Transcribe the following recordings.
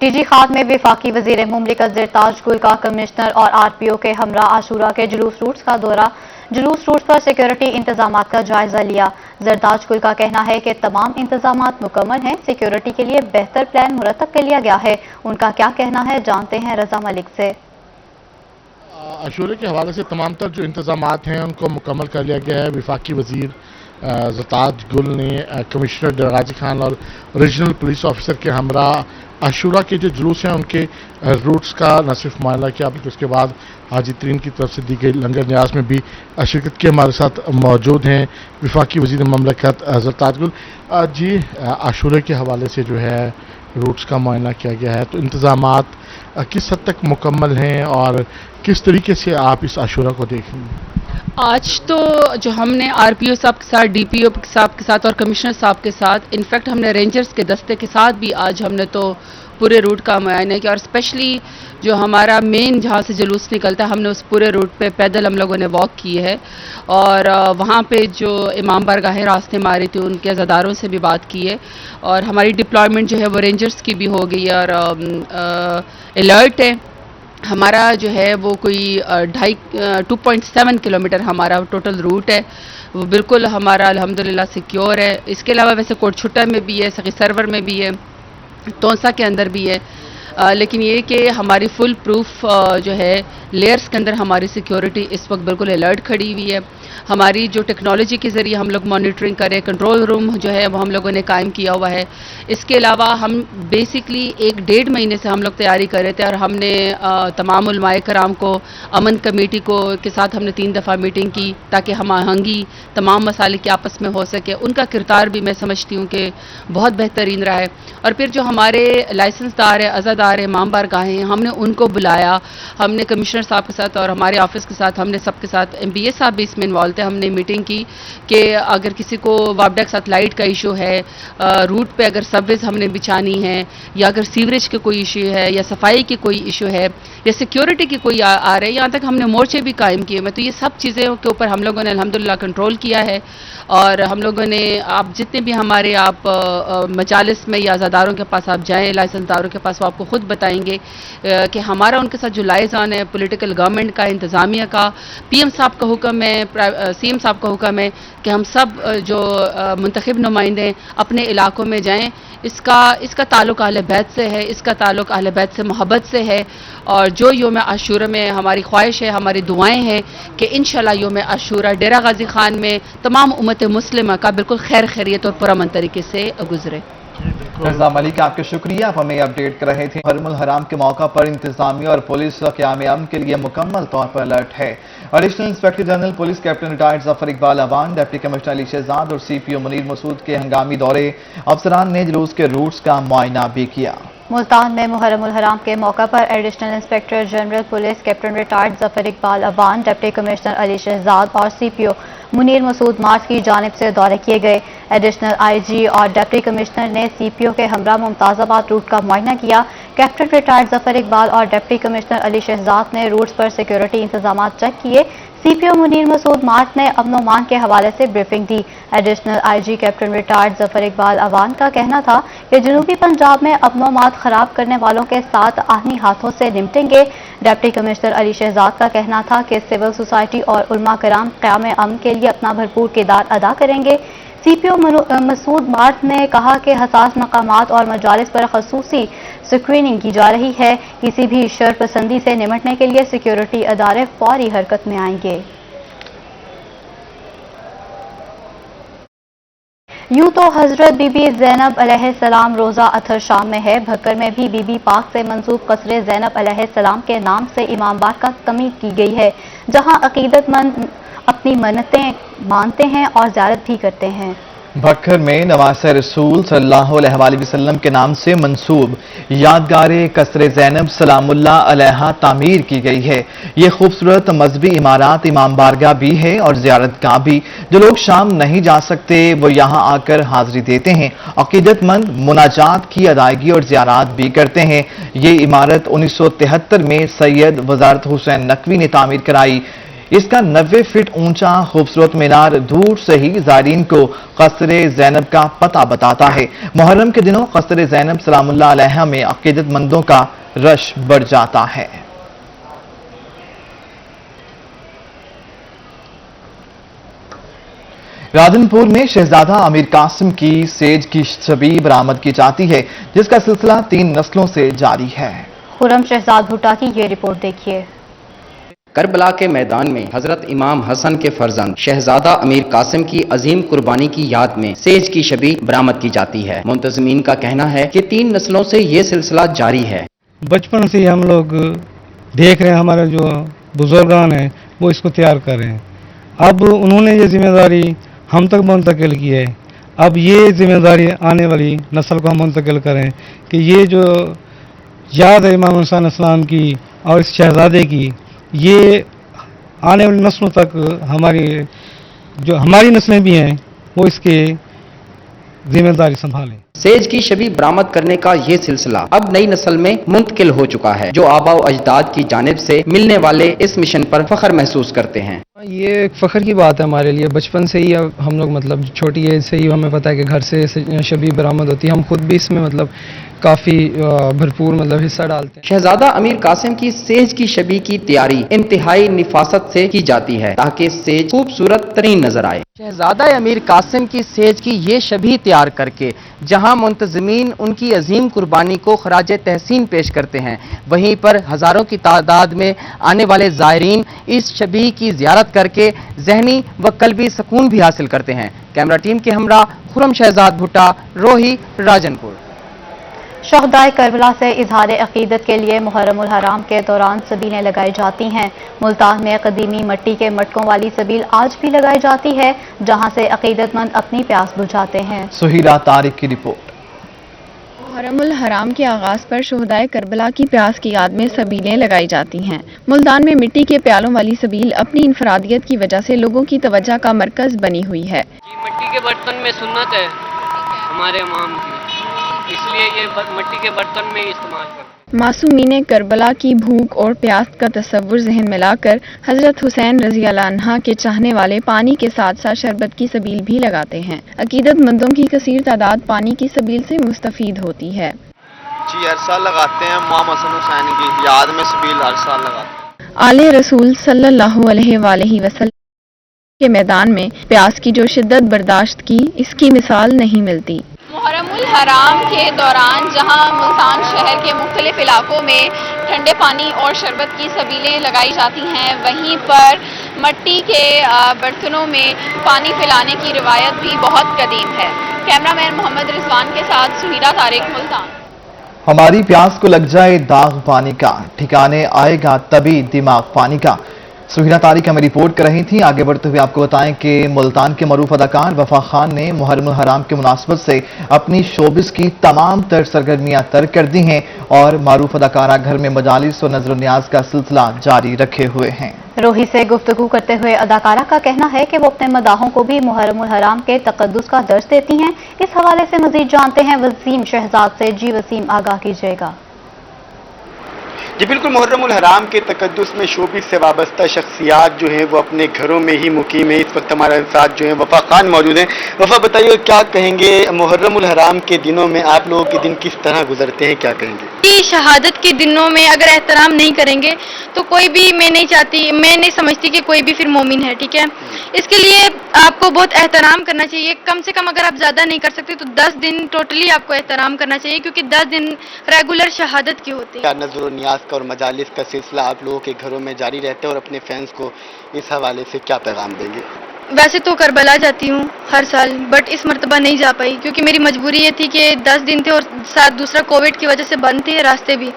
T G خاد میں وفاقی وزیر مملکت زرتاج گل کا کمشنر اور آر پی او کے ہمراہ عاشورہ کے جلوس روٹس کا دورہ، جلوس روٹس پر سیکیورٹی انتظامات کا جائزہ لیا۔ زرتاج گل کا کہنا ہے کہ تمام انتظامات مکمل ہیں، سیکیورٹی کے لیے بہتر پلان مرتب کر لیا گیا ہے۔ ان کا کیا کہنا ہے، جانتے ہیں رضا ملک سے۔ عاشورے کے حوالے سے تمام تر جو انتظامات ہیں ان کو مکمل کر لیا گیا ہے۔ وفاقی وزیر زرتاج گل نے کمشنر ڈراغازی خان اور ریجنل پولیس آفیسر کے ہمراہ عاشورہ کے جو جلوس ہیں ان کے روٹس کا نہ صرف معائنہ کیا بلکہ اس کے بعد حاجی ترین کی طرف سے دی گئی لنگر نیاز میں بھی شرکت کی۔ ہمارے ساتھ موجود ہیں وفاقی وزیر مملکت زرتاج گل جی۔ عاشورے کے حوالے سے جو ہے روٹس کا معائنہ کیا گیا ہے، تو انتظامات کس حد تک مکمل ہیں اور کس طریقے سے آپ اس عاشورہ کو دیکھ رہے ہیں؟ آج تو جو ہم نے آر پی او صاحب کے ساتھ، ڈی پی او صاحب کے ساتھ اور کمشنر صاحب کے ساتھ، انفیکٹ ہم نے رینجرز کے دستے کے ساتھ بھی آج ہم نے تو پورے روٹ کا معائنہ کیا، اور اسپیشلی جو ہمارا مین جہاں سے جلوس نکلتا ہے ہم نے اس پورے روٹ پہ پیدل ہم لوگوں نے واک کی ہے، اور وہاں پہ جو امام بارگاہیں راستے میں آ رہی تھی ان کے عزاداروں سے بھی بات کی ہے، اور ہماری ڈپلائمنٹ جو ہے وہ رینجرز کی بھی ہو گئی ہے، اور الرٹ ہے ہمارا جو ہے وہ کوئی 2.7 کلومیٹر ہمارا ٹوٹل روٹ ہے، وہ بالکل ہمارا الحمدللہ سیکیور ہے۔ اس کے علاوہ ویسے کوٹ چھٹا میں بھی ہے، سخی سرور میں بھی ہے، تونسا کے اندر بھی ہے، لیکن یہ کہ ہماری فل پروف جو ہے لیئرز کے اندر ہماری سیکیورٹی اس وقت بالکل الرٹ کھڑی ہوئی ہے۔ ہماری جو ٹیکنالوجی کے ذریعے ہم لوگ مانیٹرنگ کریں، کنٹرول روم جو ہے وہ ہم لوگوں نے قائم کیا ہوا ہے۔ اس کے علاوہ ہم بیسکلی 1-1.5 مہینے سے ہم لوگ تیاری کر رہے تھے، اور ہم نے تمام علماء کرام کو، امن کمیٹی کو کے ساتھ ہم نے 3 دفعہ میٹنگ کی تاکہ ہم آہنگی تمام مسائل کے آپس میں ہو سکے۔ ان کا کردار بھی میں سمجھتی ہوں کہ بہت بہترین رہا ہے۔ اور پھر جو ہمارے لائسنس دار ہے، عزادار ہے، امام بارگاہیں، ہم نے ان کو بلایا، ہم نے کمشنر صاحب کے ساتھ اور ہمارے آفس کے ساتھ، ہم نے سب کے ساتھ، ایم بی اے صاحب بھی اس میں انوالو تھے، ہم نے میٹنگ کی کہ اگر کسی کو وابڈا کے ساتھ لائٹ کا ایشو ہے، روٹ پہ اگر سب ویز ہم نے بچھانی ہے، یا اگر سیوریج کے کوئی ایشو ہے، یا صفائی کی کوئی ایشو ہے، یا سیکیورٹی کی کوئی آ رہا ہے، یہاں تک ہم نے مورچے بھی قائم کیے ہوئے، تو یہ سب چیزیں کے اوپر ہم لوگوں نے الحمدللہ کنٹرول کیا ہے۔ اور ہم لوگوں نے، آپ جتنے بھی ہمارے آپ مجالس میں یا عزاداروں کے پاس آپ جائیں، لائسنس داروں کے پاس، وہ آپ کو خود بتائیں گے کہ ہمارا ان کے ساتھ جو لائزان ہے پولیٹیکل گورنمنٹ کا، انتظامیہ کا، پی ایم صاحب کا حکم ہے، سی ایم صاحب کا حکم ہے کہ ہم سب جو منتخب نمائندے اپنے علاقوں میں جائیں۔ اس کا تعلق اہل بیت سے ہے، اس کا تعلق اہل بیت سے محبت سے ہے، اور جو یوم عاشورہ میں ہماری خواہش ہے، ہماری دعائیں ہیں کہ انشاءاللہ یوم عاشورہ ڈیرہ غازی خان میں تمام امت مسلمہ کا بالکل خیر خیریت اور پرامن طریقے سے گزرے۔ رضا ملک، آپ کے شکریہ، آپ ہمیں اپڈیٹ کر رہے تھے۔ محرم الحرام کے موقع پر انتظامیہ اور پولیس قیام امن کے لیے مکمل طور پر الرٹ ہے۔ Additional inspector general police captain retired Zafar Iqbal Awan, deputy commissioner Ali Shehzad اور سی پی او منیر مسعود کے ہنگامی دورے، افسران نے جلوس کے روٹس کا معائنہ بھی کیا۔ ملتان میں محرم الحرام کے موقع پر additional inspector general police captain retired Zafar Iqbal Awan, deputy commissioner Ali Shehzad اور سی پی او منیر مسعود مارچ کی جانب سے دورے کیے گئے۔ ایڈیشنل آئی جی اور ڈپٹی کمشنر نے سی پی او کے ہمراہ ممتاز آباد روٹ کا معائنہ کیا۔ کیپٹن ریٹائرڈ ظفر اقبال اور ڈپٹی کمشنر علی شہزاد نے روٹس پر سیکیورٹی انتظامات چیک کیے۔ سی پی او منیر مسعود مارچ نے امن و امان کے حوالے سے بریفنگ دی۔ Additional I G captain retired Zafar Iqbal Awan کا کہنا تھا کہ جنوبی پنجاب میں امن و امان خراب کرنے والوں کے ساتھ آہنی ہاتھوں سے نمٹیں گے۔ ڈپٹی کمشنر علی شہزاد کا کہنا تھا کہ سول سوسائٹی اور علماء کرام قیام امن کے لیے اپنا بھرپور کردار ادا کریں گے۔ سی پی او مسعود مارچ نے کہا کہ حساس مقامات اور مجالس پر خصوصی اسکریننگ کی جا رہی ہے۔ کسی بھی شر پسندی سے نمٹنے کے لیے سیکیورٹی ادارے فوری حرکت میں آئیں گے۔ یوں تو حضرت بی بی زینب علیہ السلام روزہ اطہر شام میں ہے، بھکر میں بھی بی بی پاک سے منسوب قصر زینب علیہ السلام کے نام سے امام بار کا تعمیر کی گئی ہے، جہاں عقیدت مند اپنی منتیں مانتے ہیں اور زیارت بھی کرتے ہیں۔ بھکر میں نواسہ رسول صلی اللہ علیہ وآلہ وسلم کے نام سے منسوب یادگار قصر زینب سلام اللہ علیہا تعمیر کی گئی ہے۔ یہ خوبصورت مذہبی عمارات امام بارگاہ بھی ہے اور زیارت گاہ بھی۔ جو لوگ شام نہیں جا سکتے وہ یہاں آ کر حاضری دیتے ہیں، عقیدت مند مناجات کی ادائیگی اور زیارات بھی کرتے ہیں۔ یہ عمارت 1973 میں سید وزارت حسین نقوی نے تعمیر کرائی۔ اس کا 90 فٹ اونچا خوبصورت مینار دور سے ہی زائرین کو قصر زینب کا پتہ بتاتا ہے۔ محرم کے دنوں قصر زینب سلام اللہ علیہا میں عقیدت مندوں کا رش بڑھ جاتا ہے۔ راجنپور میں شہزادہ امیر قاسم کی سیج کی شبی برآمد کی جاتی ہے، جس کا سلسلہ 3 نسلوں سے جاری ہے۔ خرم شہزاد بھٹا کی یہ رپورٹ دیکھیے۔ کربلا کے میدان میں حضرت امام حسن کے فرزند شہزادہ امیر قاسم کی عظیم قربانی کی یاد میں سیج کی شبی برآمد کی جاتی ہے۔ منتظمین کا کہنا ہے کہ 3 نسلوں سے یہ سلسلہ جاری ہے۔ بچپن سے ہی ہم لوگ دیکھ رہے ہیں، ہمارے جو بزرگان ہیں وہ اس کو تیار کر رہے ہیں۔ اب انہوں نے یہ ذمہ داری ہم تک منتقل کی ہے، اب یہ ذمہ داری آنے والی نسل کو ہم منتقل کریں کہ یہ جو یاد ہے امام حسین السلام کی اور اس شہزادے کی، یہ آنے والی نسلوں تک ہماری نسلیں بھی ہیں وہ اس کے ذمہ داری سنبھالیں۔ سیج کی شبی برآمد کرنے کا یہ سلسلہ اب نئی نسل میں منتقل ہو چکا ہے، جو آباء و اجداد کی جانب سے ملنے والے اس مشن پر فخر محسوس کرتے ہیں۔ یہ ایک فخر کی بات ہے ہمارے لیے، بچپن سے ہی ہم لوگ چھوٹی ایج سے ہی ہمیں پتہ ہے کہ گھر سے شبی برآمد ہوتی ہے، ہم خود بھی اس میں کافی بھرپور حصہ ڈالتے ہیں۔ شہزادہ امیر قاسم کی سیج کی شبی کی تیاری انتہائی نفاست سے کی جاتی ہے تاکہ سیج خوبصورت ترین نظر آئے۔ شہزادہ امیر قاسم کی سیج کی یہ شبی تیار کر کے جہاں منتظمین ان کی عظیم قربانی کو خراج تحسین پیش کرتے ہیں، وہیں پر ہزاروں کی تعداد میں آنے والے زائرین اس شبی کی زیارت کر کے ذہنی و قلبی سکون بھی حاصل کرتے ہیں۔ کیمرہ ٹیم کے ہمراہ خرم شہزاد بھٹا، روہی، راجنپور۔ شہدائے کربلا سے اظہار عقیدت کے لیے محرم الحرام کے دوران سبیلیں لگائی جاتی ہیں۔ ملتان میں قدیمی مٹی کے مٹکوں والی سبیل آج بھی لگائی جاتی ہے، جہاں سے عقیدت مند اپنی پیاس بجھاتے ہیں۔ سہیلا طارق کی رپورٹ۔ محرم الحرام کے آغاز پر شہدائے کربلا کی پیاس کی یاد میں سبیلیں لگائی جاتی ہیں۔ ملتان میں مٹی کے پیالوں والی سبیل اپنی انفرادیت کی وجہ سے لوگوں کی توجہ کا مرکز بنی ہوئی ہے۔ مٹی کے برتن میں سنت ہے ہمارے امام کی، اس لیے یہ مٹی کے برتن میں استعمال کرتے ہیں۔ معصومین کربلا کی بھوک اور پیاس کا تصور ذہن میں لا کر حضرت حسین رضی اللہ عنہ کے چاہنے والے پانی کے ساتھ ساتھ شربت کی سبیل بھی لگاتے ہیں۔ عقیدت مندوں کی کثیر تعداد پانی کی سبیل سے مستفید ہوتی ہے۔ جی ہر سال لگاتے ہیں، امام حسن حسین کی یاد میں سبیل ہر سال لگاتے ہیں۔ آل رسول صلی اللہ علیہ وآلہ وسلم کے میدان میں پیاس کی جو شدت برداشت کی، اس کی مثال نہیں ملتی۔ محرم الحرام کے دوران جہاں ملتان شہر کے مختلف علاقوں میں ٹھنڈے پانی اور شربت کی سبیلیں لگائی جاتی ہیں، وہیں پر مٹی کے برتنوں میں پانی پلانے کی روایت بھی بہت قدیم ہے۔ کیمرہ مین محمد رضوان کے ساتھ سہیرا طارق، ملتان۔ ہماری پیاس کو لگ جائے داغ پانی کا، ٹھکانے آئے گا تبھی دماغ پانی کا۔ سہیلا طارق ہمیں رپورٹ کر رہی تھیں۔ آگے بڑھتے ہوئے آپ کو بتائیں کہ ملتان کے معروف اداکار وفا خان نے محرم الحرام کے مناسبت سے اپنی شوبز کی تمام تر سرگرمیاں ترک کر دی ہیں اور معروف اداکارہ گھر میں مجالس و نظر و نیاز کا سلسلہ جاری رکھے ہوئے ہیں۔ روہی سے گفتگو کرتے ہوئے اداکارہ کا کہنا ہے کہ وہ اپنے مداحوں کو بھی محرم الحرام کے تقدس کا درس دیتی ہیں۔ اس حوالے سے مزید جانتے ہیں وسیم شہزاد سے۔ جی وسیم، آگاہ کیجیے گا۔ جی بالکل، محرم الحرام کے تقدس میں شوبز سے وابستہ شخصیات جو ہیں وہ اپنے گھروں میں ہی مقیم ہیں۔ اس وقت ہمارے ساتھ جو ہیں وفا خان موجود ہیں۔ وفا، بتائیے کیا کہیں گے محرم الحرام کے دنوں میں آپ لوگوں کے دن کس طرح گزرتے ہیں، کیا کہیں گے؟ شہادت کے دنوں میں اگر احترام نہیں کریں گے تو کوئی بھی، میں نہیں سمجھتی کہ کوئی بھی پھر مومن ہے، ٹھیک ہے؟ اس کے لیے آپ کو بہت احترام کرنا چاہیے۔ کم سے کم اگر آپ زیادہ نہیں کر سکتے تو 10 دن ٹوٹلی آپ کو احترام کرنا چاہیے، کیونکہ 10 دن ریگولر شہادت کی ہوتی ہے۔ کیا نظر و نیاز کا اور مجالس کا سلسلہ آپ لوگوں کے گھروں میں جاری رہتا ہے اور اپنے فینس کو اس حوالے سے کیا پیغام دیں گے؟ ویسے تو کربلا جاتی ہوں ہر سال، بٹ اس مرتبہ نہیں جا پائی کیونکہ میری مجبوری یہ تھی کہ 10 دن تھے اور ساتھ دوسرا کووڈ کی وجہ سے بند تھے راستے بھی،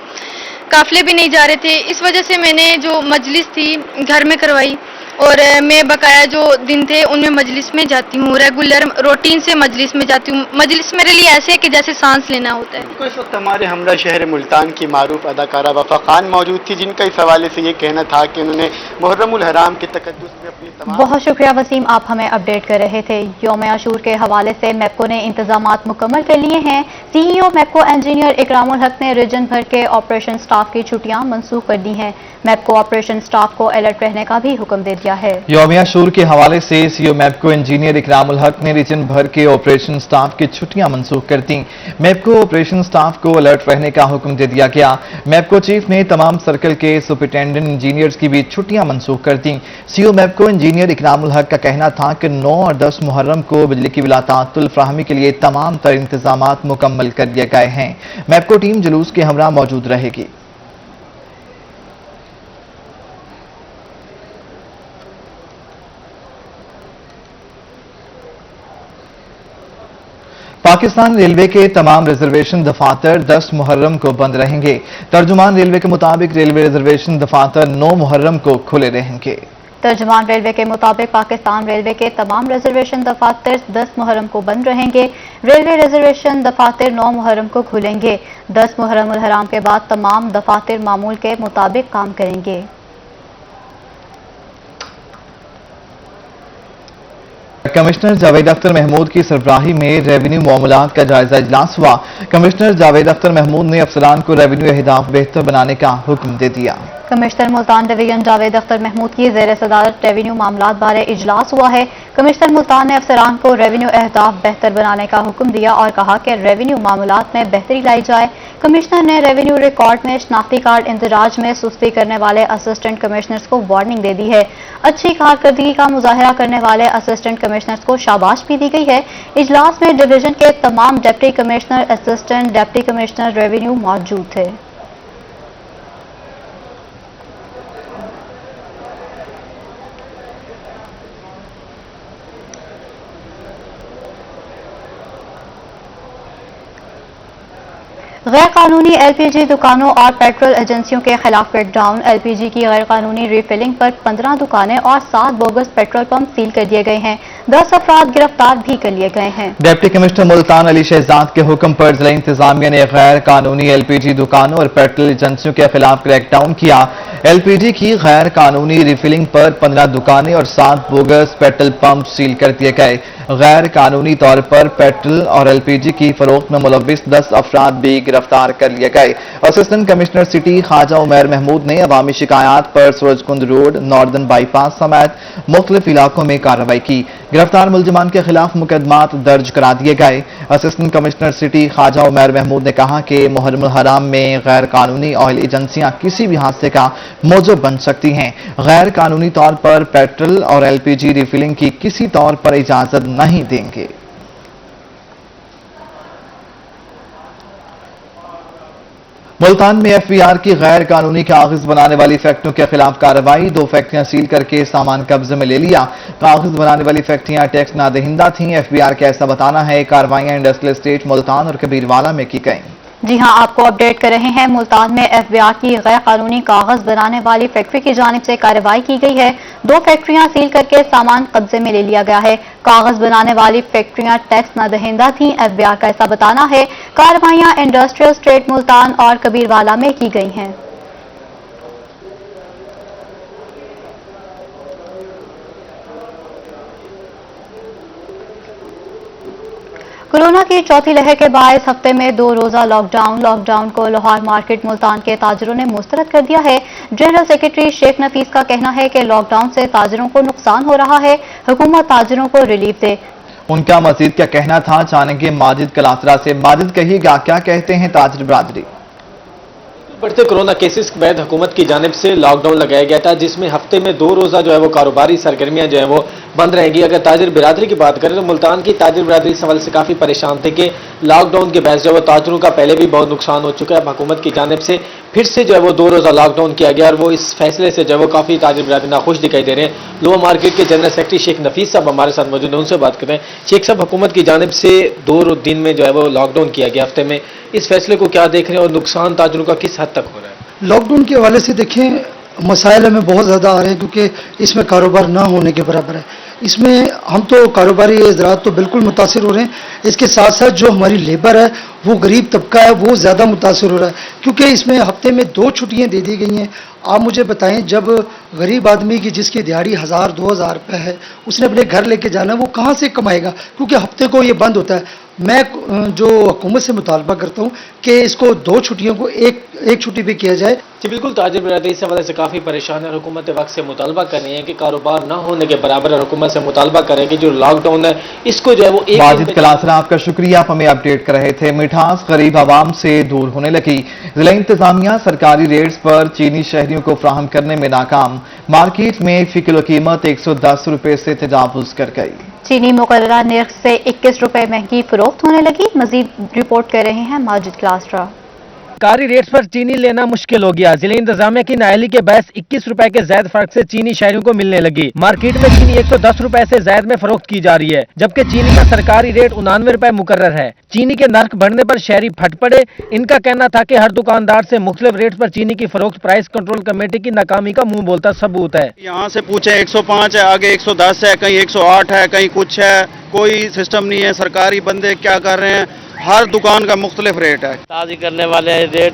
قافلے بھی نہیں جا رہے تھے۔ اس وجہ سے میں نے جو مجلس تھی گھر میں کروائی اور میں بقایا جو دن تھے ان میں مجلس میں جاتی ہوں، ریگولر روٹین سے مجلس میں جاتی ہوں۔ مجلس میرے لیے ایسے ہے کہ جیسے سانس لینا ہوتا ہے۔ اس وقت ہمارے ہمراہ شہر ملتان کی معروف اداکارہ وفا خان موجود تھی، جن کا اس حوالے سے یہ کہنا تھا کہ انہوں نے محرم الحرام کے تقدس میں اپنی تمام... بہت شکریہ وسیم، آپ ہمیں اپڈیٹ کر رہے تھے۔ یوم عاشور کے حوالے سے میپکو نے انتظامات مکمل کر لیے ہیں۔ سی ای او میپکو انجینئر اکرام الحق نے ریجن بھر کے آپریشن سٹاف کی چھٹیاں منسوخ کر دی ہیں۔ میپکو آپریشن سٹاف کو الرٹ رہنے کا بھی حکم دے دیا۔ दिया है। यौमिया शूर के हवाले से सीओ मैपको इंजीनियर इकरामुल हक ने रीजन भर के ऑपरेशन स्टाफ की छुट्टियां मंसूख कर दी। मैपको ऑपरेशन स्टाफ को अलर्ट रहने का हुक्म दे दिया गया। मैपको चीफ ने तमाम सर्कल के सुपरिटेंडेंट इंजीनियर्स की भी छुट्टियां मंसूख कर दी। सीओ मैपको इंजीनियर इकरामुल हक का कहना था कि 9 और 10 मुहर्रम को बिजली की बिलातातुल फ्राहमी के लिए तमाम तर इंतजामात मुकम्मल कर दिए गए हैं। मैपको टीम जुलूस के हमरा मौजूद रहेगी। पाकिस्तान रेलवे के तमाम रिजर्वेशन दफातर 10 मुहर्रम को बंद रहेंगे। तर्जुमान रेलवे के मुताबिक रेलवे रिजर्वेशन दफातर 9 मुहर्रम को खुले रहेंगे। तर्जुमान रेलवे के मुताबिक पाकिस्तान रेलवे के तमाम रिजर्वेशन दफातर 10 मुहर्रम को बंद रहेंगे। रेलवे रिजर्वेशन दफातर 9 मुहर्रम को खुलेंगे। 10 मुहर्रम उल हराम के बाद तमाम दफातर मामूल के मुताबिक काम करेंगे। कमिश्नर जावेद अख्तर महमूद की सरबराही में रेवेन्यू मामलात का जायजा इजलास हुआ। कमिश्नर जावेद अख्तर महमूद ने अफसरान को रेवेन्यू अहदाफ बेहतर बनाने का हुक्म दे दिया। कमिश्नर मुल्तान डिवीजन जावेद अख्तर महमूद की ज़ेर सदारत रेवेन्यू मामलात बारे इजलास हुआ है। कमिश्नर मुल्तान ने अफसरान को रेवेन्यू अहदाफ बेहतर बनाने का हुक्म दिया और कहा कि रेवेन्यू मामलात में बेहतरी लाई जाए। कमिश्नर ने रेवेन्यू रिकॉर्ड में शनाख्ती कार्ड इंतजाज में सुस्ती करने वाले असिस्टेंट कमिश्नर्स को वार्निंग दे दी है। अच्छी कारकर्दगी का मुजाहरा करने वाले असिस्टेंट कमिश्नर्स को शाबाश भी दी गई है। इजलास में डिवीजन के तमाम deputy commissioner, assistant deputy commissioner revenue मौजूद थे। गैर कानूनी एलपीजी दुकानों और पेट्रोल एजेंसियों के खिलाफ क्रैकडाउन। एलपीजी की गैर कानूनी रिफिलिंग पर 15 दुकानें और 7 बोगस पेट्रोल पंप सील कर दिए गए हैं। 10 अफराद गिरफ्तार भी कर लिए गए हैं। डिप्टी कमिश्नर मुल्तान अली शहजाद के हुक्म पर जिला इंतजामिया ने गैर कानूनी एलपीजी दुकानों और पेट्रोल एजेंसियों के खिलाफ क्रैकडाउन किया। एलपीजी की गैर कानूनी रिफिलिंग पर 15 दुकानें और 7 बोगस पेट्रोल पंप सील कर दिए गए। गैर कानूनी तौर पर पेट्रोल और एलपीजी की फरोख्त में मुलव्विस 10 अफराद भी गिरफ्तार कर लिए गए। Assistant commissioner city Khwaja Umair Mahmood ने अवामी शिकायत पर सूरजकुंड रोड, नॉर्दर्न बाईपास समेत मुख्तलिफ इलाकों में कार्रवाई की। गिरफ्तार मुलजिमान के खिलाफ मुकदमात दर्ज करा दिए गए। Assistant commissioner city Khwaja Umair Mahmood ने कहा कि मुहर्रम हराम में गैर कानूनी ऑयल एजेंसियां किसी भी हादसे का मौजू बन सकती हैं। गैर कानूनी तौर पर पेट्रोल और एलपीजी रिफिलिंग की किसी तौर पर इजाजत नहीं देंगे। मुल्तान में एफबीआर की गैर कानूनी कागज बनाने वाली फैक्ट्रियों के खिलाफ कार्रवाई। 2 फैक्ट्रियां सील करके सामान कब्जे में ले लिया। कागज बनाने वाली फैक्ट्रियां टैक्स नादहिंदा थीं। एफबीआर का ऐसा बताना है। कार्रवाइयां इंडस्ट्रियल एस्टेट मुल्तान और कबीरवाला में की गईं। जी हां, आपको अपडेट कर रहे हैं। मुल्तान में एफबीआर की गैर कानूनी कागज बनाने वाली फैक्ट्री की जानिब से कार्रवाई की गई है। 2 फैक्ट्रियां सील करके सामान कब्जे में ले लिया गया है। कागज बनाने वाली फैक्ट्रियां टैक्स नादहिंदा थीं। एफबीआर का ऐसा बताना है। कार्रवाइयां इंडस्ट्रियल स्टेट मुल्तान और कबीरवाला में की गई हैं। कोरोना की चौथी लहर के बायस हफ्ते में 2 रोजा लॉकडाउन को लाहौर मार्केट मुल्तान के ताजरों ने मुस्तरद कर दिया है। जनरल सेक्रेटरी शेख नफीस का कहना है कि लॉकडाउन से ताजरों को नुकसान हो रहा है। हुकूमत ताजरों को रिलीफ दे। उनका मजीद क्या कहना था, जानेंगे माजिद कलातरा से। माजिद कहिएगा, क्या कहते हैं ताजर बरादरी? बढ़ते कोरोना केसेस के बाद हुकूमत की जानिब से लॉकडाउन लगाया गया था, जिसमें हफ्ते में 2 रोज़ा जो है वो कारोबारी सरगर्मियां जो है वो बंद रहेंगी। अगर ताजिर बिरादरी की बात करें तो मुल्तान की ताजिर बिरादरी इस सवाल से काफ़ी परेशान थे कि लॉकडाउन के बाद जो है वो ताजरों का पहले भी बहुत नुकसान हो चुका है। अब हुकूमत की जानिब से फिर से जो है वो 2 रोज़ा लॉकडाउन किया गया और वो इस फैसले से जो है वो काफ़ी ताजिर बिरादरी नाखुश दिखाई दे रहे हैं। लोअर मार्केट के जनरल सेक्रेटरी शेख नफीस साहब हमारे साथ मौजूद हैं, उनसे बात करें। शेख साहब, हुकूमत की जानिब से 2 दिन में जो है वो लॉकडाउन किया गया हफ्ते में, इस फैसले को क्या देख रहे हैं और नुकसान ताजरों का किस हद तक हो रहा है? लॉकडाउन के हवाले से देखें, मसाइल हमें बहुत ज़्यादा आ रहे हैं क्योंकि इसमें कारोबार ना होने के बराबर है। इसमें हम तो कारोबारी हज़रात तो बिल्कुल मुतासिर हो रहे हैं। इसके साथ साथ जो हमारी लेबर है, वो गरीब तबका है, वो ज़्यादा मुतासिर हो रहा है क्योंकि इसमें हफ्ते में 2 छुट्टियाँ दे दी गई हैं। आप मुझे बताएं, जब गरीब आदमी की जिसकी दिहाड़ी 1000-2000 रुपये है, उसने अपने घर लेके जाना है, वो कहाँ से कमाएगा? क्योंकि हफ्ते को ये बंद होता है। मैं जो हुकूमत से मुतालबा करता हूँ कि इसको 2 छुट्टियों को एक एक छुट्टी भी किया जाए। जी बिल्कुल, ताजिर बिरादरी इस हवाले से काफ़ी परेशान है। हुकूमत वक्त से मुतालबा कर रही है कि कारोबार न होने के बराबर हुकूमत से मुतालबा करें कि जो लॉकडाउन है इसको जो है वो वाजिद कलासरा, आपका शुक्रिया, आप हमें अपडेट कर रहे थे। मिठास गरीब आवाम से दूर होने लगी। जिला इंतजामिया सरकारी रेट्स पर चीनी शहरियों को फ्राहम करने में नाकाम। मार्केट में फी किलो कीमत 110 रुपए से तजावुज कर गई। चीनी मुकर्ररा नर्ख से 21 रुपए महंगी फरोख्त होने लगी। मजीद रिपोर्ट कर रहे हैं माजिद क्लासरा। सरकारी रेट्स पर चीनी लेना मुश्किल हो गया। जिले इंतजामिया की नाअहली के बायस 21 रुपए के ज्यादा फर्क से चीनी शहरियों को मिलने लगी। मार्केट में चीनी 110 रुपए से ज्यादा में फरोख्त की जा रही है, जबकि चीनी का सरकारी रेट 99 रुपए मुकर्रर है। चीनी के नर्ख बढ़ने पर शहरी फट पड़े। इनका कहना था कि हर दुकानदार से मुख्तलिफ रेट पर चीनी की फरोख्त प्राइस कंट्रोल कमेटी की नाकामी का मुंह बोलता सबूत है। यहाँ से पूछे 105 है, आगे 110 है, कहीं 108 है, कहीं कुछ है, कोई सिस्टम नहीं है। सरकारी बंदे क्या कर रहे हैं, हर दुकान का मुख्तलिफ रेट है। ताज़ी करने वाले रेट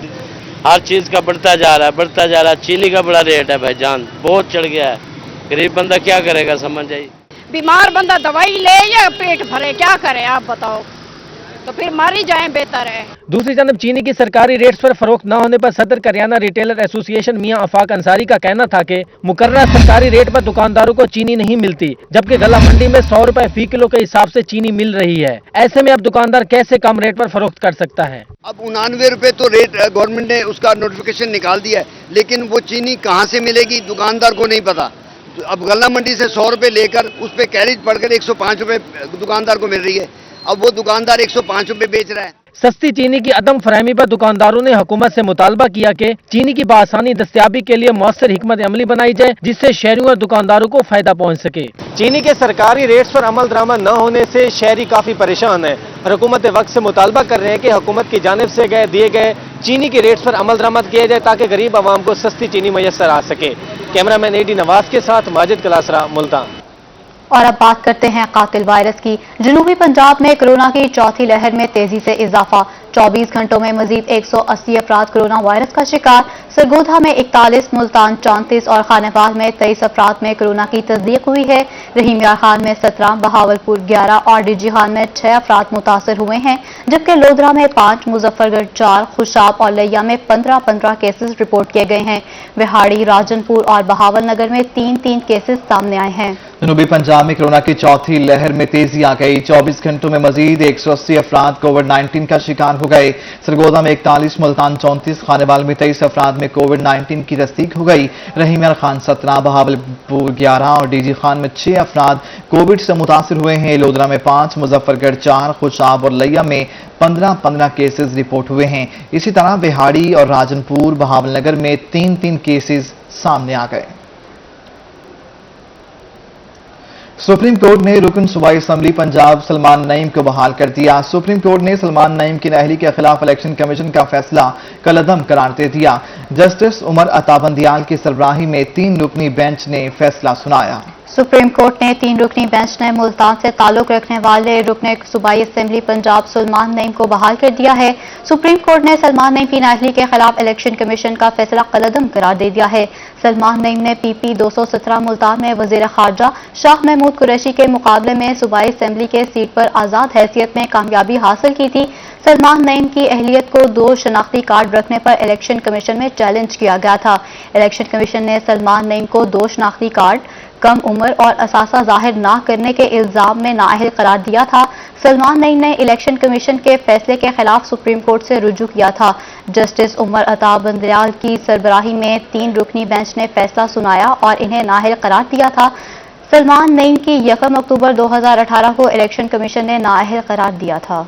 हर चीज़ का बढ़ता जा रहा है। चीनी का बड़ा रेट है भाईजान, बहुत चढ़ गया है। गरीब बंदा क्या करेगा, समझ जाइए। बीमार बंदा दवाई ले या पेट भरे, क्या करे आप बताओ, तो फिर मारी जाए बेहतर है। दूसरी जानब चीनी की सरकारी रेट्स पर फरोख्त न होने पर सदर करियाना रिटेलर एसोसिएशन मियां आफाक अंसारी का कहना था कि मुकर्ररा सरकारी रेट पर दुकानदारों को चीनी नहीं मिलती, जबकि गला मंडी में 100 रुपए फी किलो के हिसाब से चीनी मिल रही है। ऐसे में अब दुकानदार कैसे कम रेट पर फरोख्त कर सकता है। अब 99 रुपए तो रेट गवर्नमेंट ने उसका नोटिफिकेशन निकाल दिया है, लेकिन वो चीनी कहाँ से मिलेगी दुकानदार को नहीं पता। अब गला मंडी से 100 रुपए लेकर उस पर कैरेज पड़कर 105 रुपए दुकानदार को मिल रही है। अब वो दुकानदार 105 रुपए बेच रहा है। सस्ती चीनी की अदम फरहमी पर दुकानदारों ने हुकूमत से मुतालबा किया कि चीनी की बासानी दस्तयाबी के लिए मौसर हिकमत अमली बनाई जाए, जिससे शहरियों और दुकानदारों को फायदा पहुँच सके। चीनी के सरकारी रेट्स पर अमल दरामद न होने से शहरी काफी परेशान है और हुकूमत वक्त से मुतालबा कर रहे हैं कि हुकूमत की जानिब से दिए गए चीनी के रेट्स पर अमल दरामद किया जाए ताकि गरीब आवाम को सस्ती चीनी मैसर आ सके। कैमरामैन एडी नवाज के साथ माजिद कलासरा, मुल्तान। और अब बात करते हैं कातिल वायरस की। जनूबी पंजाब में कोरोना की चौथी लहर में तेजी से इजाफा। 24 घंटों में मजीद 180 अफराद कोरोना वायरस का शिकार। सरगोधा में 41, मुल्तान 34 और खानेवाल में 23 अफराद में कोरोना की तस्दीक हुई है। रहीम यार खान में 17, बहावलपुर 11 और डीजी खान में 6 अफराद मुतासर हुए हैं, जबकि लोधरा में 5, मुजफ्फरगढ़ 4, खुशाब और लिया में 15 केसेस रिपोर्ट किए गए हैं। विहाड़ी, राजनपुर और बहावल नगर में 3 केसेस सामने आए हैं। जनूबी पंजाब में कोरोना की चौथी लहर में तेजी आ गई। 24 घंटों में मजीद 180 अफराद कोविड-19 का शिकार हो गए। सरगोधा में 41, मुल्तान 34, खानेवाल में 23 अफराद में कोविड-19 की तस्दीक हो गई। रहीम यार खान 17, बहावलपुर 11 और डीजी खान में 6 अफराद कोविड से मुतासर हुए हैं। लोधरा में 5, मुजफ्फरगढ़ 4, खुशाब और लिया में 15 केसेस रिपोर्ट हुए हैं। इसी तरह बिहाड़ी और राजनपुर, बहावलनगर में 3 केसेस सामने आ गए। सुप्रीम कोर्ट ने रुकन सूबाई असम्बली पंजाब सलमान नईम को बहाल कर दिया। सुप्रीम कोर्ट ने सलमान नईम की नाअहली के खिलाफ इलेक्शन कमीशन का फैसला कलअदम करार दे दिया। जस्टिस उमर अता बंदियाल की सरबराही में 3 रुकनी बेंच ने फैसला सुनाया। सुप्रीम कोर्ट ने 3 रुकनी बेंच ने मुल्तान से ताल्लुक रखने वाले रुकन सूबाई असम्बली पंजाब सलमान नईम को बहाल कर दिया है। सुप्रीम कोर्ट ने सलमान नईम की नाअहली के खिलाफ इलेक्शन कमीशन का फैसला कलअदम करार दे दिया है। सलमान नईम ने PP 217 मुल्तान में वजीर खारजा शाह महमूद कुरैशी के मुकाबले में सूबाई असम्बली के सीट पर आजाद हैसियत में कामयाबी हासिल की थी। सलमान नईम की अहलियत को 2 शनाख्ती कार्ड रखने पर इलेक्शन कमीशन में चैलेंज किया गया था। इलेक्शन कमीशन ने सलमान नईम को 2 शनाख्ती कार्ड, कम उम्र और असासा जाहिर ना करने के इल्जाम में नाअहल करार दिया था। सलमान नईम ने इलेक्शन कमीशन के फैसले के खिलाफ सुप्रीम कोर्ट से रुजू किया था। जस्टिस उमर अता बंदियाल की सरबराही में 3 रुकनी बेंच ने फैसला सुनाया और इन्हें नाअहल करार दिया था। सलमान नईम की 1 अक्टूबर 2018 को इलेक्शन कमीशन ने नाअहल करार दिया था।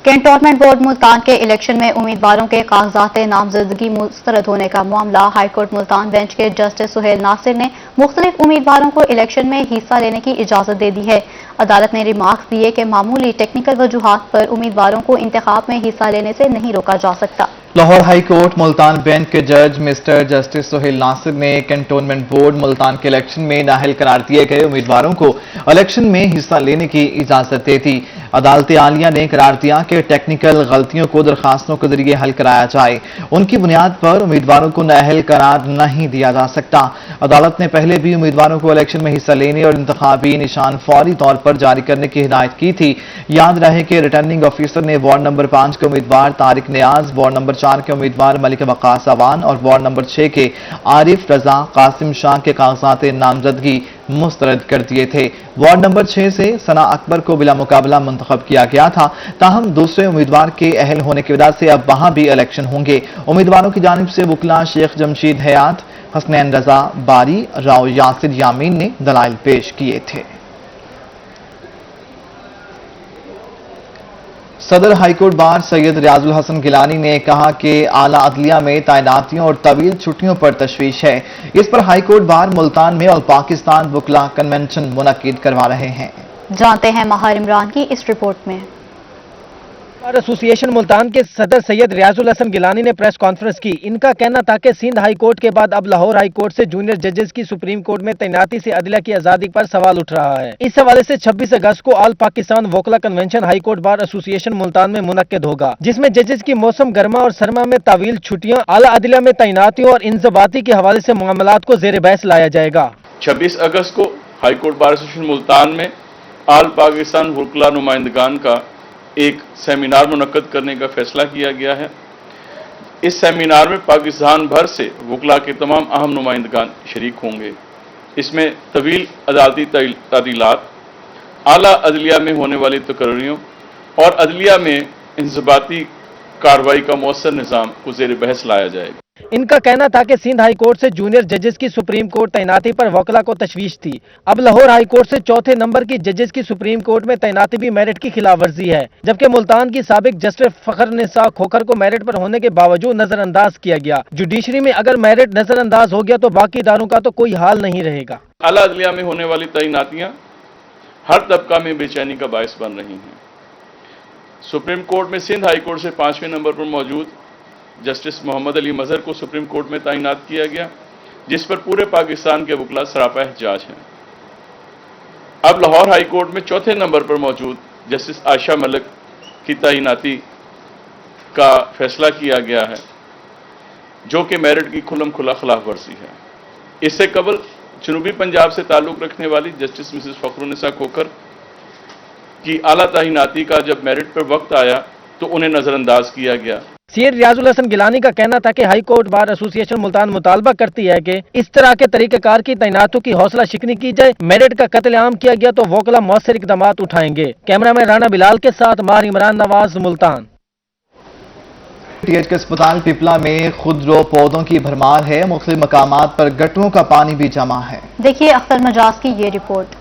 कैंटोनमेंट बोर्ड मुल्तान के इलेक्शन में उम्मीदवारों के कागजात नामजदगी मुस्तरद होने का मामला हाईकोर्ट मुल्तान बेंच के जस्टिस सुहेल नासिर ने मुख्तलिफ उम्मीदवारों को इलेक्शन में हिस्सा लेने की इजाजत दे दी है। अदालत ने रिमार्क्स दिए कि मामूली टेक्निकल वजूहात पर उम्मीदवारों को इंतखाब में हिस्सा लेने से नहीं रोका जा सकता। Lahore high court Multan bench के जज मिस्टर जस्टिस सोहेल नासिर ने कैंटोनमेंट बोर्ड मुल्तान के इलेक्शन में नाअहल करार दिए गए उम्मीदवारों को इलेक्शन में हिस्सा लेने की इजाजत दे दी। अदालत आलिया ने करार दिया कि टेक्निकल गलतियों को दरखास्तों के जरिए हल कराया जाए, उनकी बुनियाद पर उम्मीदवारों को नाअहल करार नहीं दिया जा सकता। अदालत ने पहले भी उम्मीदवारों को इलेक्शन में हिस्सा लेने और इंतखाबी निशान फौरी तौर पर जारी करने की हिदायत की थी। याद रहे कि रिटर्निंग ऑफिसर ने वार्ड नंबर 5 के उम्मीदवार तारिक नियाज, वार्ड नंबर 4 के उम्मीदवार मलिक वकास अवान और वार्ड नंबर 6 के आरिफ रजा कासिम शाह के कागजात नामजदगी मुस्तरद कर दिए थे। वार्ड नंबर 6 से सना अकबर को बिला मुकाबला मुंतखब किया गया था, ताहम दूसरे उम्मीदवार के अहल होने की वजह से अब वहां भी इलेक्शन होंगे। उम्मीदवारों की जानिब से वकला शेख जमशीद हयात, हसनैन रजा बारी, राव यासिर यामीन ने दलाइल पेश किए थे। सदर हाईकोर्ट बार सैयद रियाजुल हसन गिलानी ने कहा कि आला अदलिया में तैनातियों और तवील छुट्टियों पर तशवीश है। इस पर हाईकोर्ट बार मुल्तान में और पाकिस्तान वकला कन्वेंशन मुनक्किद करवा रहे हैं। जानते हैं महार इमरान की इस रिपोर्ट में। बार एसोसिएशन मुल्तान के सदर सैयद रियाजुल हसन गिलानी ने प्रेस कॉन्फ्रेंस की। इनका कहना था कि सिंध हाई कोर्ट के बाद अब लाहौर हाई कोर्ट से जूनियर जजेस की सुप्रीम कोर्ट में तैनाती से अदलिया की आजादी पर सवाल उठ रहा है। इस हवाले से 26 अगस्त को ऑल पाकिस्तान वोकला convention high court bar association Multan में मुनक्किद होगा, जिसमें जजेस की मौसम गर्मा और सरमा में तावील छुट्टियां, आला अदलिया में तैनातियों और इंजबाती के हवाले से मामलात को जेर बहस लाया जाएगा। 26 अगस्त को high court bar association Multan में ऑल पाकिस्तान वोकला नुमाइंदगान का एक सेमिनार मुनक्किद करने का फैसला किया गया है। इस सेमिनार में पाकिस्तान भर से वकला के तमाम अहम नुमाइंदगान शरीक होंगे। इसमें तवील अदालती तादीलात, आला अदलिया में होने वाली तकर्रियों और अदलिया में इंजबाती कार्रवाई का मौसर निज़ाम को ज़ेर बहस लाया जाएगा। इनका कहना था कि सिंध हाई कोर्ट से जूनियर जजेस की सुप्रीम कोर्ट तैनाती पर वकला को तशवीश थी। अब लाहौर हाई कोर्ट से चौथे नंबर की जजेस की सुप्रीम कोर्ट में तैनाती भी मेरिट की खिलाफ वर्जी है, जबकि मुल्तान की साबिक जस्टिस फखरनिसा खोखर को मेरिट पर होने के बावजूद नजरअंदाज किया गया। जुडिशरी में अगर मेरिट नजरअंदाज हो गया तो बाकी इदारों का तो कोई हाल नहीं रहेगा। आला अदलिया में होने वाली तैनातियां हर तबका में बेचैनी का बायस बन रही हैं। सुप्रीम कोर्ट में सिंध हाई कोर्ट से 5वें नंबर पर मौजूद जस्टिस मोहम्मद अली मजहर को सुप्रीम कोर्ट में तैनात किया गया, जिस पर पूरे पाकिस्तान के वकला सरापा एहतजाज हैं। अब लाहौर हाई कोर्ट में चौथे नंबर पर मौजूद जस्टिस आयशा मलिक की तैनाती का फैसला किया गया है, जो कि मेरिट की खुल्लम खुला खिलाफ वर्जी है। इससे कबल जनूबी पंजाब से ताल्लुक रखने वाली जस्टिस मिसेस फखरुन्निसा खोखर की आला तैनाती का जब मेरिट पर वक्त आया तो उन्हें नजरअंदाज किया गया। सैयद रियाजुल हसन गिलानी का कहना था कि high court bar association Multan मुतालबा करती है कि इस तरह के तरीक़ेकार की तैनातों की हौसला शिकनी की जाए। मेरिट का कत्लेआम किया गया तो वकला मौसर इकदाम उठाएंगे। कैमरामैन राना बिलाल के साथ मार इमरान नवाज, मुल्तान। टीएच के अस्पताल पिपला में खुदरो पौधों की भरमार है, मुख्तलिफ मकामात पर गटरों का पानी भी जमा है। देखिए अख्तर मजाज की ये रिपोर्ट।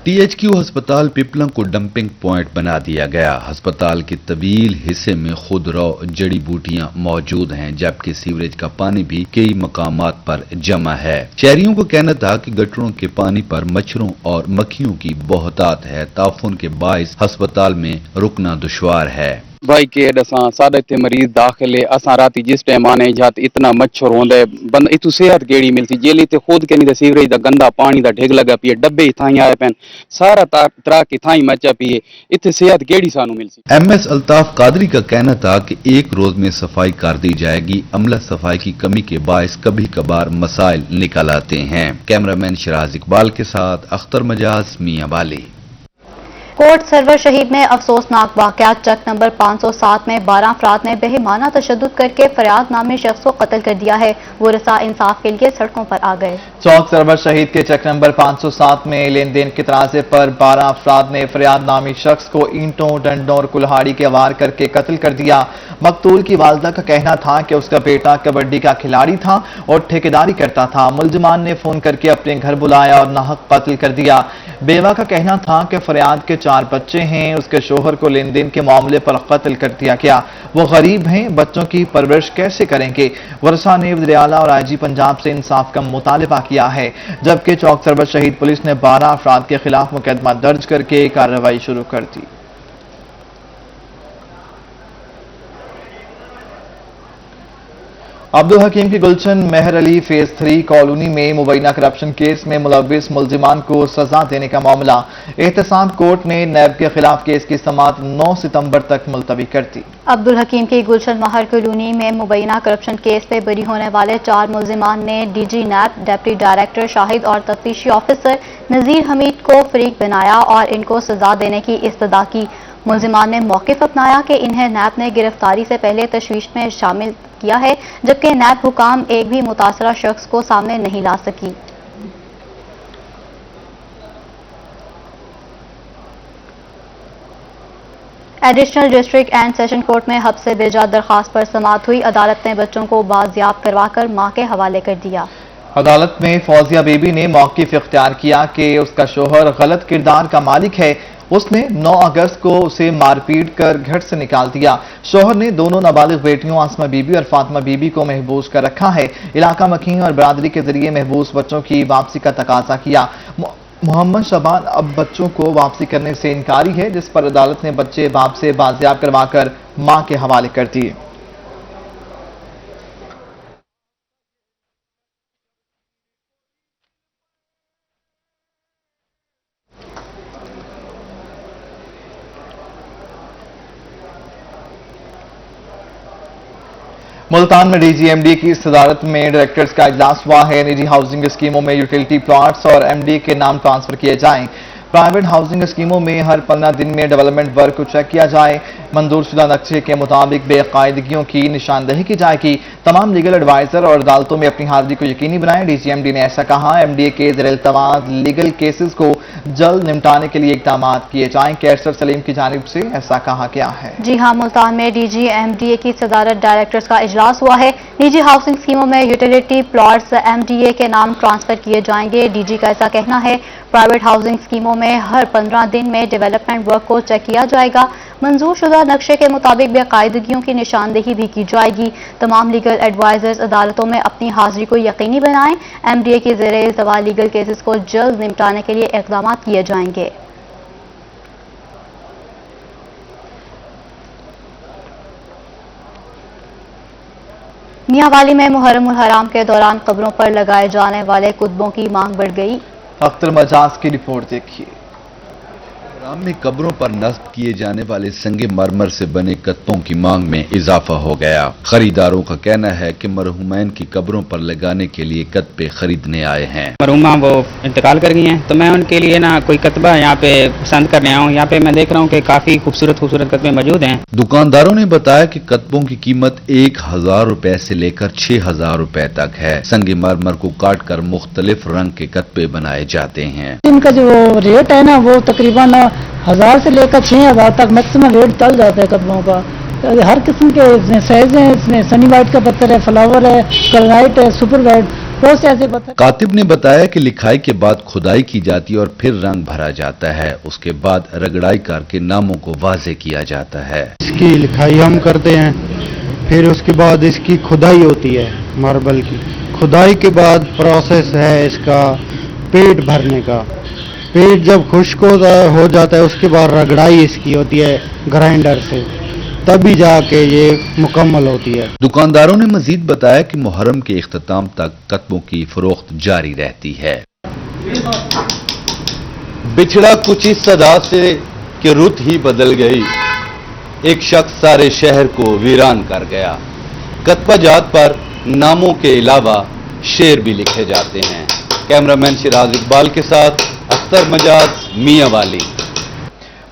टीएचक्यू अस्पताल पिपला को डंपिंग पॉइंट बना दिया गया। अस्पताल के तवील हिस्से में खुदरो जड़ी बूटियां मौजूद हैं, जबकि सीवरेज का पानी भी कई मकामात पर जमा है। शहरियों को कहना था कि गटरों के पानी पर मच्छरों और मक्खियों की बहुतात है। ताफुन के बाइस अस्पताल में रुकना दुश्वार है। भाई के असां साढ़े इतने मरीज दाखिल है, असां राती जिस टाइम आने जात इतना मच्छर होंदा है, बंद इतु सेहत केड़ी मिलती जेली ते खुद के नहीं ते सीवरेज दा गंदा पानी दा ढिग लगा पिए, डब्बे थाई आए पैन, सारा तरह की थाई मचा पिए, इतने सेहत केड़ी सानू मिलती। एमएस अल्ताफ कादरी का कहना था कि एक रोज में सफाई कर दी जाएगी। अमला सफाई की कमी के बायस कभी कभार मसाइल निकल आते हैं। कैमरामैन शराज इकबाल के साथ अख्तर मजाज, मियां वाली। कोट सरवर शहीद में अफसोसनाक वाकयात। चक नंबर 507 में 12 अफराद ने बेहिमाना तशद्दुद करके फरियाद नामी शख्स को कत्ल कर दिया है। वरसा इंसाफ के लिए सड़कों पर आ गए। चौक सरवर शहीद के चक नंबर 507 में लेन देन के तराजे पर 12 अफराद ने फरियाद नामी शख्स को ईंटों, डंडों और कुल्हाड़ी के वार करके कत्ल कर दिया। मकतूल की वालदा का कहना था कि उसका बेटा कबड्डी का खिलाड़ी था और ठेकेदारी करता था। मुलजमान ने फोन करके अपने घर बुलाया और नाहक कत्ल कर दिया। बेवा का कहना था कि फरियाद के 4 बच्चे हैं, उसके शोहर को लेन देन के मामले पर कत्ल कर दिया गया। वो गरीब हैं, बच्चों की परवरिश कैसे करेंगे। वरसा ने वज़ीर आला और आईजी पंजाब से इंसाफ का मुतालबा किया है, जबकि चौक सरवर शहीद पुलिस ने 12 अफराद के खिलाफ मुकदमा दर्ज करके कार्रवाई शुरू कर दी। अब्दुल हकीम की गुलशन मेहर अली फेज 3 कॉलोनी में मुबैना करप्शन केस में मुलविस मुलजिमान को सजा देने का मामला। एहतसाब कोर्ट ने नैब के खिलाफ केस की समाअत 9 सितंबर तक मुलतवी कर दी। अब्दुल हकीम की गुलशन महर कॉलोनी में मुबैना करप्शन केस में बरी होने वाले 4 मुलजिमान ने DG NAB, deputy director Shahid और तफ्तीशी ऑफिसर नजीर हमीद को फरीक बनाया और इनको सजा देने की इस्तदा की। मुलजिमान ने मौक़िफ़ अपनाया कि इन्हें नैब ने गिरफ्तारी से पहले तशवीश में शामिल किया है, जबकि नैब हुकाम एक भी मुतासरा शख्स को सामने नहीं ला सकी। Additional district and session court में हब्स से बेजा दरखास्त पर समाअत हुई। अदालत ने बच्चों को बाजियाब करवाकर मां के हवाले कर दिया। अदालत में फौजिया बीबी ने मौक़िफ़ इख्तियार किया कि उसका शोहर गलत किरदार का मालिक है। उसने 9 अगस्त को उसे मारपीट कर घर से निकाल दिया। शोहर ने दोनों नाबालिग बेटियों आसमा बीबी और फातिमा बीबी को महबूस कर रखा है। इलाका मकीन और बरादरी के जरिए महबूस बच्चों की वापसी का तकाजा किया। मोहम्मद शबान अब बच्चों को वापसी करने से इनकारी है, जिस पर अदालत ने बच्चे बाप से बाजियाब करवाकर मां के हवाले कर दिए। मुल्तान में डीजीएमडी की सदारत में डायरेक्टर्स का इजलास हुआ है। निजी हाउसिंग स्कीमों में यूटिलिटी प्लॉट्स और एमडी के नाम ट्रांसफर किए जाएं। प्राइवेट हाउसिंग स्कीमों में हर 15 दिन में डेवलपमेंट वर्क को चेक किया जाए। मंजूरशुदा नक्शे के मुताबिक बेकायदगियों की निशानदही की जाएगी। तमाम लीगल एडवाइजर और अदालतों में अपनी हाजिरी को यकीनी बनाएं। डीजीएमडी ने ऐसा कहा। एमडीए के ज़ेर-ए-इल्तवाज़ लीगल केसेस को जल्द निपटाने के लिए इक़दाम किए जाएं। कैसर सलीम की जानिब से ऐसा कहा गया है। जी हाँ, मुल्तान में डीजीएमडीए की सदारत डायरेक्टर्स का इजलास हुआ है। निजी हाउसिंग स्कीमों में यूटिलिटी प्लॉट्स एमडीए के नाम ट्रांसफर किए जाएंगे। डीजी का ऐसा कहना है। प्राइवेट हाउसिंग स्कीमों में हर 15 दिन में डेवलपमेंट वर्क को चेक किया जाएगा। मंजूरशुदा नक्शे के मुताबिक बेकायदगियों की निशानदेही भी की जाएगी। तमाम लीगल एडवाइजर्स अदालतों में अपनी हाजिरी को यकीनी बनाएं। एमडीए की ज़ेर-ए-इल्तवा लीगल केसेस को जल्द निपटाने के लिए इक़दाम किए जाएंगे। मियांवाली में मुहर्रमुल हराम के दौरान कब्रों पर लगाए जाने वाले कुतुबों की मांग बढ़ गई। अख्तर मजाज की रिपोर्ट देखिए। हराम में कब्रों पर नस्ब किए जाने वाले संगे मरमर से बने कत्तों की मांग में इजाफा हो गया। खरीदारों का कहना है कि मरहुमैन की कब्रों पर लगाने के लिए कत्बे खरीदने आए हैं। मरहुमा वो इंतकाल कर गई हैं, तो मैं उनके लिए ना कोई कत्बा यहाँ पे पसंद करने आया हूँ। यहाँ पे मैं देख रहा हूँ कि काफी खूबसूरत खूबसूरत कत्बे मौजूद हैं। दुकानदारों ने बताया कि कत्बों की कीमत 1000 रुपए से लेकर 6000 रुपए तक है। संगे मरमर को काट कर मुख्तलिफ रंग के कत्बे बनाए जाते हैं। इनका जो रेट है ना वो तकरीबन 1000 से लेकर 6000 तक मैक्सिमम रेट चल जाता है कदमों का। हर किस्म के साइज हैं। इसमें सनी वाइट का पत्थर है, फ्लावर है, कलराइट है, सुपर वाइट, बहुत से ऐसे पत्थर। कातिब ने बताया कि लिखाई के बाद खुदाई की जाती है और फिर रंग भरा जाता है। उसके बाद रगड़ाई करके नामों को वाजे किया जाता है। इसकी लिखाई हम करते हैं, फिर उसके बाद इसकी खुदाई होती है। मार्बल की खुदाई के बाद प्रोसेस है इसका पेट भरने का। पेट जब खुश्क हो जाता है उसके बाद रगड़ाई इसकी होती है ग्राइंडर से, तभी जाके ये मुकम्मल होती है। दुकानदारों ने मजीद बताया कि मुहर्रम के इख्तिताम तक कत्बों की फरोख्त जारी रहती है। बिछड़ा कुछ इस सदा से कि रुत ही बदल गई, एक शख्स सारे शहर को वीरान कर गया। कत्बा जात पर नामों के अलावा शेर भी लिखे जाते हैं। कैमरामैन शिराज इकबाल के साथ अख्तर मजाज, मियांवाली।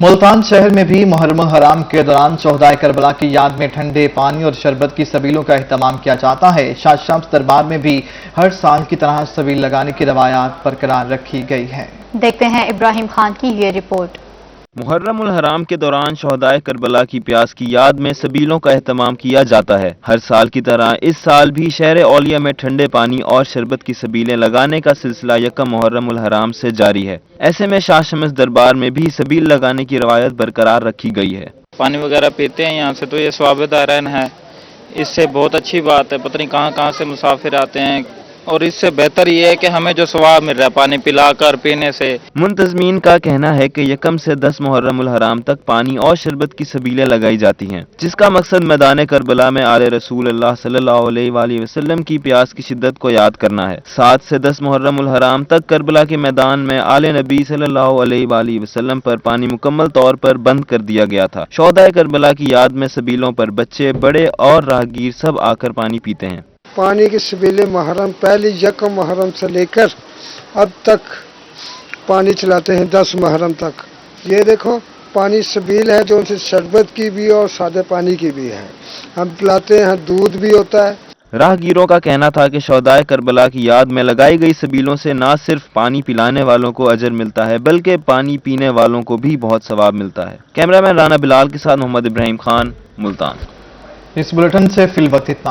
मुल्तान शहर में भी मुहर्रमुल हराम के दौरान शोहदाए करबला की याद में ठंडे पानी और शरबत की सबीलों का एहतमाम किया जाता है। शाह शम्स दरबार में भी हर साल की तरह सबील लगाने की रवायात बरकरार रखी गई है। देखते हैं इब्राहिम खान की ये रिपोर्ट। मुहर्रमुल हराम के दौरान शोहदाए करबला की प्यास की याद में सबीलों का एहतमाम किया जाता है। हर साल की तरह इस साल भी शहर औलिया में ठंडे पानी और शरबत की सबीलें लगाने का सिलसिला यकम मुहर्रमुल हराम से जारी है। ऐसे में शाह शम्स दरबार में भी सबील लगाने की रवायत बरकरार रखी गई है। पानी वगैरह पीते हैं यहाँ से, तो ये स्वाबित आरन है। इससे बहुत अच्छी बात है। पता नहीं कहाँ कहाँ से मुसाफिर आते हैं और इससे बेहतर ये है कि हमें जो सवाब मिल रहा है पानी पिलाकर पीने से। मुंतजमीन का कहना है कि यकम से 10 मुहर्रम उल हराम तक पानी और शरबत की सबीलें लगाई जाती हैं, जिसका मकसद मैदान करबला में आले रसूल अल्लाह सल्लल्लाहु अलैहि वसल्लम की प्यास की शिद्दत को याद करना है। 7 से 10 मुहर्रम उल हराम तक करबला के मैदान में आले नबी सल्लल्लाहु अलैहि वसल्लम पर पानी मुकम्मल तौर पर बंद कर दिया गया था। शोहदाए करबला की याद में सबीलों पर बच्चे, बड़े और राहगीर सब आकर पानी पीते हैं। पानी की सबीलें मुहर्रम पहली यकम मुहर्रम से लेकर अब तक पानी चलाते हैं 10 मुहर्रम तक। ये देखो पानी सबील है जो उनसे शरबत की भी और सादे पानी की भी है, हम पिलाते हैं, दूध भी होता है। राहगीरों का कहना था कि शोहदाए करबला की याद में लगाई गई सबीलों से न सिर्फ पानी पिलाने वालों को अजर मिलता है बल्कि पानी पीने वालों को भी बहुत सवाब मिलता है। कैमरामैन राना बिलाल के साथ मोहम्मद इब्राहिम खान, मुल्तान। इस बुलेटिन से फिल वक्त इतना।